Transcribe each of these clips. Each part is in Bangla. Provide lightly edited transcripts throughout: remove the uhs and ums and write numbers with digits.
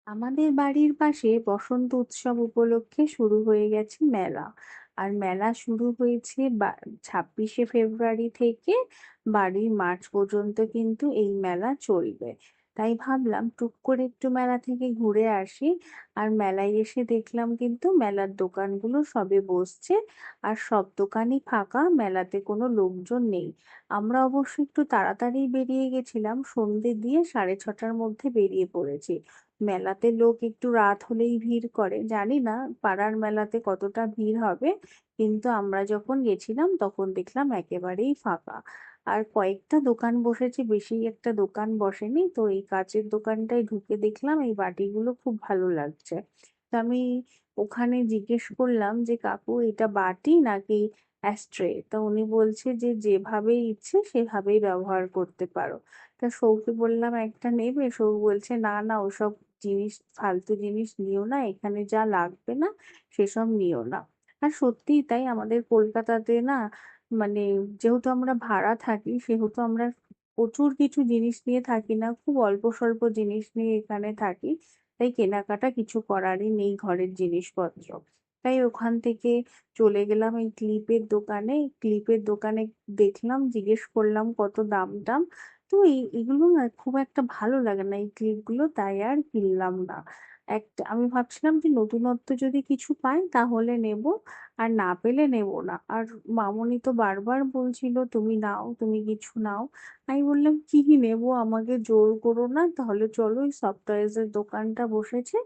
আমাদের বাড়ির পাশে বসন্ত উৎসব উপলক্ষে শুরু হয়ে গেছে মেলা। আর মেলা শুরু হয়েছে 26শে ফেব্রুয়ারি থেকে 12ই মার্চ পর্যন্ত কিন্তু এই মেলা চলবে। তাই ভাবলাম টুক করে একটু মেলা থেকে ঘুরে আসি। আর মেলায় এসে দেখলাম কিন্তু মেলার দোকানগুলো সবে বসছে। আর সব দোকানই ফাঁকা, মেলাতে কোনো লোকজন নেই। আমরা অবশ্য একটু তাড়াতাড়ি বেরিয়ে গেছিলাম, সন্ধে দিয়ে 6:30টার মধ্যে বেরিয়ে পড়েছি। মেলাতে লোক একটু রাত হলেই ভিড় করে, জানি না পাড়ার মেলাতে কতটা ভিড় হবে, কিন্তু আমরা যখন গেছিলাম তখন দেখলাম একেবারেই ফাঁকা। আর কয়েকটা দোকান বসেছে, বেশি একটা দোকান বসেনি। তো এই কাচের দোকানটায় ঢুকে দেখলাম এই বাটিগুলো খুব ভালো লাগছে। তো আমি ওখানে জিজ্ঞেস করলাম যে কাকু এটা বাটি নাকি অ্যাস্ট্রে। তা উনি বলছে যে যেভাবে ইচ্ছে সেভাবেই ব্যবহার করতে পারো। তা সৌকে বললাম একটা নেবে, সৌ বলছে না না ওসব জিনিস, ফালতু জিনিস নিও না, এখানে যা লাগবে না সেসব নিও না। আর সত্যিই তাই, আমাদের কলকাতাতে না, মানে যেহেতু আমরা ভাড়া থাকি সেহেতু আমরা প্রচুর কিছু জিনিস নিয়ে থাকি না, খুব অল্প স্বল্প জিনিস নিয়ে এখানে থাকি। তাই কেনাকাটা কিছু করারই নেই ঘরের জিনিসপত্র। তাই ওখান থেকে চলে গেলাম এই ক্লিপের দোকানে। ক্লিপের দোকানে দেখলাম, জিজ্ঞেস করলাম কত দাম টাম। তো এগুলো না খুব একটা ভালো লাগে না এই ক্লিপগুলো, তাই আর কিনলাম না। একটা আমি ভাবছিলাম যে নতুনত্ব যদি কিছু পাই তাহলে নেব, আর না পেলে নেব না। আর মামুনি তো বারবার বলছিল তুমি নাও, তুমি কিছু নাও। আমি বললাম কি নেব, আমাকে জোর করো না, তাহলে চলো ওই সফট টয়েজের দোকানটা বসেছে,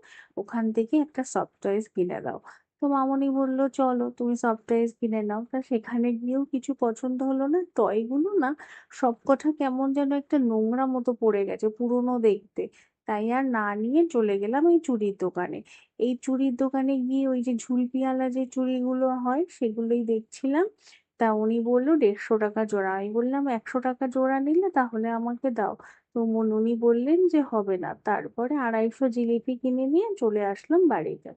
ওখান থেকে একটা সফট টয়েজ কিনে দাও। তো মামুনি বললো চলো তুমি সফট টয়েজ কিনে নাও। তা সেখানে গিয়েও কিছু পছন্দ হলো না, টয়গুলো না সব কটা কেমন যেন একটা নোংরা মতো পড়ে গেছে, পুরনো দেখতে। তাই আর না নিয়ে চলে গেলাম এই চুড়ির দোকানে। এই চুড়ির দোকানে গিয়ে ওই যে ঝুলপিওয়ালা যে চুড়িগুলো হয় সেগুলোই দেখছিলাম। তা উনি বললো 150 টাকা জোড়া। আমি বললাম 100 টাকা জোড়া নিলে তাহলে আমাকে দাও। তো উনি বললেন যে হবে না। তারপরে 250 জিলিপি কিনে নিয়ে চলে আসলাম বাড়িতে।